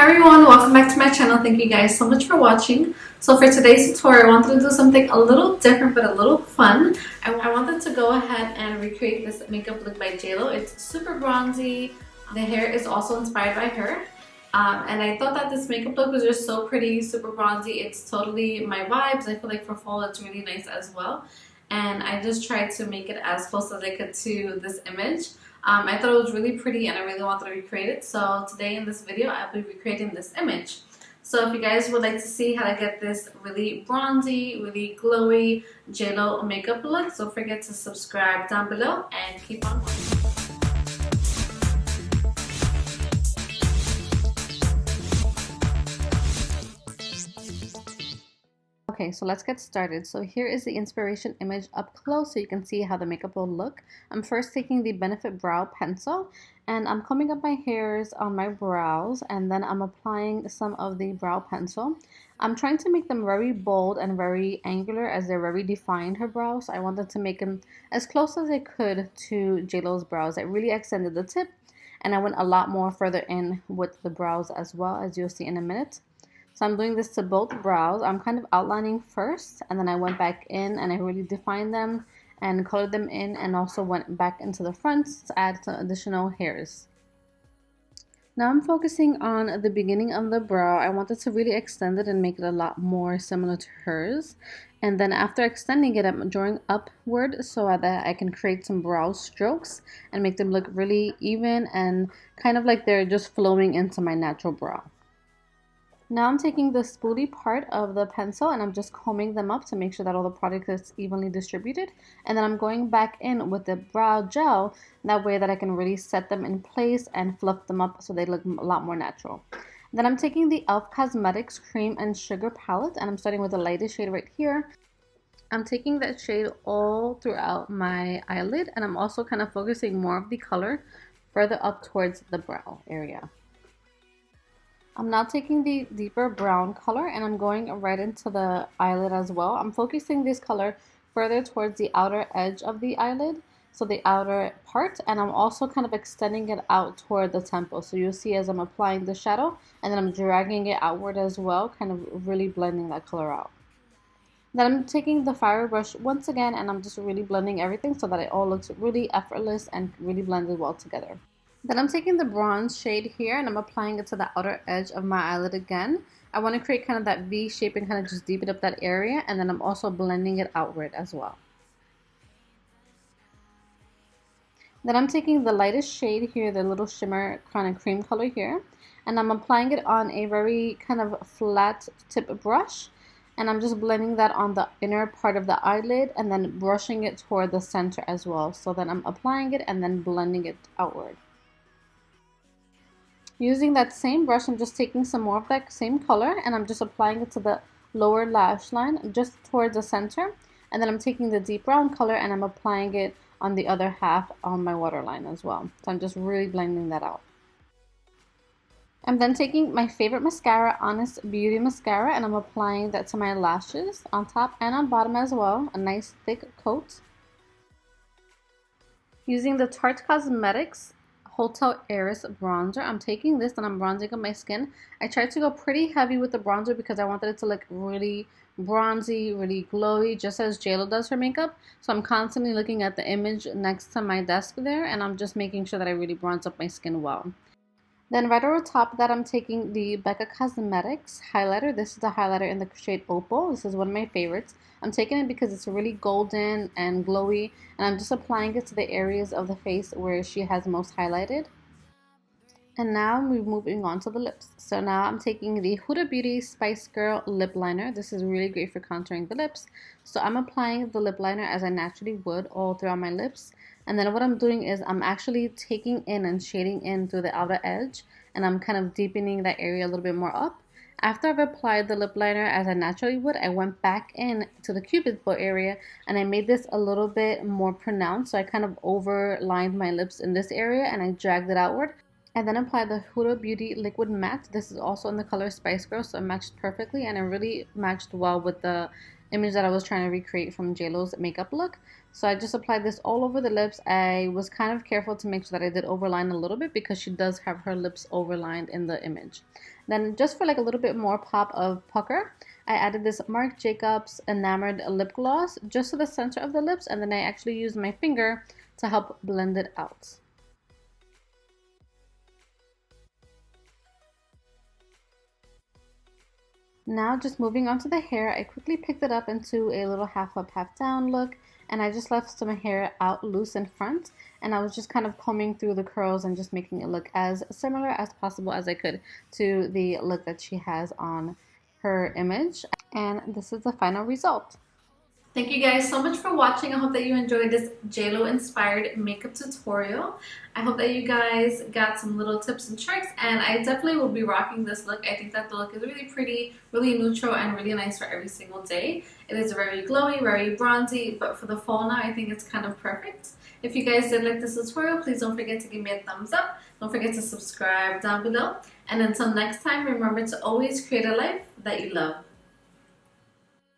Hi everyone, welcome back to my channel. Thank you guys so much for watching. So for today's tutorial, I wanted to do something a little different but a little fun. I wanted to go ahead and recreate this makeup look by JLo. It's super bronzy. The hair is also inspired by her. And I thought that this makeup look was just so pretty, super bronzy. It's totally my vibes. I feel like for fall it's really nice as well. And I just tried to make it as close as I could to this image. I thought it was really pretty and I really wanted to recreate it. So today in this video, I'll be recreating this image. So if you guys would like to see how to get this really bronzy, really glowy JLo makeup look, don't forget to subscribe down below and keep on watching. Okay, so let's get started. So here is the inspiration image up close so you can see how the makeup will look. I'm first taking the Benefit Brow Pencil and I'm combing up my hairs on my brows, and then I'm applying some of the brow pencil. I'm trying to make them very bold and very angular as they're very defined, her brows. I wanted to make them as close as I could to JLo's brows. I really extended the tip and I went a lot more further in with the brows as well, as you'll see in a minute. So I'm doing this to both brows. I'm kind of outlining first, and then I went back in and I really defined them and colored them in, and also went back into the front to add some additional hairs. Now I'm focusing on the beginning of the brow. I wanted to really extend it and make it a lot more similar to hers. And then after extending it, I'm drawing upward so that I can create some brow strokes and make them look really even and kind of like they're just flowing into my natural brow. Now I'm taking the spoolie part of the pencil and I'm just combing them up to make sure that all the product is evenly distributed. And then I'm going back in with the brow gel, that way that I can really set them in place and fluff them up so they look a lot more natural. Then I'm taking the e.l.f. Cosmetics Cream and Sugar palette and I'm starting with the lightest shade right here. I'm taking that shade all throughout my eyelid, and I'm also kind of focusing more of the color further up towards the brow area. I'm now taking the deeper brown color and I'm going right into the eyelid as well. I'm focusing this color further towards the outer edge of the eyelid, so the outer part, and I'm also kind of extending it out toward the temple. So you'll see as I'm applying the shadow and then I'm dragging it outward as well, kind of really blending that color out. Then I'm taking the fiery brush once again and I'm just really blending everything so that it all looks really effortless and really blended well together. Then I'm taking the bronze shade here and I'm applying it to the outer edge of my eyelid again. I want to create kind of that V shape and kind of just deepen up that area, and then I'm also blending it outward as well. Then I'm taking the lightest shade here, the little shimmer kind of cream color here, and I'm applying it on a very kind of flat tip brush, and I'm just blending that on the inner part of the eyelid and then brushing it toward the center as well. So then I'm applying it and then blending it outward. Using that same brush, I'm just taking some more of that same color and I'm just applying it to the lower lash line just towards the center, and then I'm taking the deep brown color and I'm applying it on the other half on my waterline as well. So I'm just really blending that out. I'm then taking my favorite mascara, Honest Beauty mascara, and I'm applying that to my lashes on top and on bottom as well, a nice thick coat. Using the Tarte Cosmetics Hotel Heiress bronzer, I'm taking this and I'm bronzing up my skin. I tried to go pretty heavy with the bronzer because I wanted it to look really bronzy, really glowy, just as JLo does her makeup. So I'm constantly looking at the image next to my desk there and I'm just making sure that I really bronze up my skin well. Then right over top of that, I'm taking the Becca Cosmetics highlighter. This is the highlighter in the shade Opal. This is one of my favorites. I'm taking it because it's really golden and glowy, and I'm just applying it to the areas of the face where she has most highlighted. And now we're moving on to the lips. So now I'm taking the Huda Beauty Spice Girl lip liner. This is really great for contouring the lips. So I'm applying the lip liner as I naturally would all throughout my lips. And then what I'm doing is I'm actually taking in and shading in through the outer edge, and I'm kind of deepening that area a little bit more up. After I've applied the lip liner as I naturally would, I went back in to the cupid's bow area and I made this a little bit more pronounced. So I kind of overlined my lips in this area and I dragged it outward. I then applied the Huda Beauty Liquid Matte. This is also in the color Spice Girl, so it matched perfectly and it really matched well with the image that I was trying to recreate from JLo's makeup look. So I just applied this all over the lips. I was kind of careful to make sure that I did overline a little bit because she does have her lips overlined in the image. Then just for like a little bit more pop of pucker, I added this Marc Jacobs Enamored Lip Gloss just to the center of the lips, and then I actually used my finger to help blend it out. Now just moving on to the hair, I quickly picked it up into a little half up, half down look, and I just left some hair out loose in front, and I was just kind of combing through the curls and just making it look as similar as possible as I could to the look that she has on her image. And this is the final result. Thank you guys so much for watching. I hope that you enjoyed this JLo inspired makeup tutorial. I hope that you guys got some little tips and tricks, and I definitely will be rocking this look. I think that the look is really pretty, really neutral, and really nice for every single day. It is very glowy, very bronzy, but for the fall now, I think it's kind of perfect. If you guys did like this tutorial, please don't forget to give me a thumbs up. Don't forget to subscribe down below. And until next time, remember to always create a life that you love.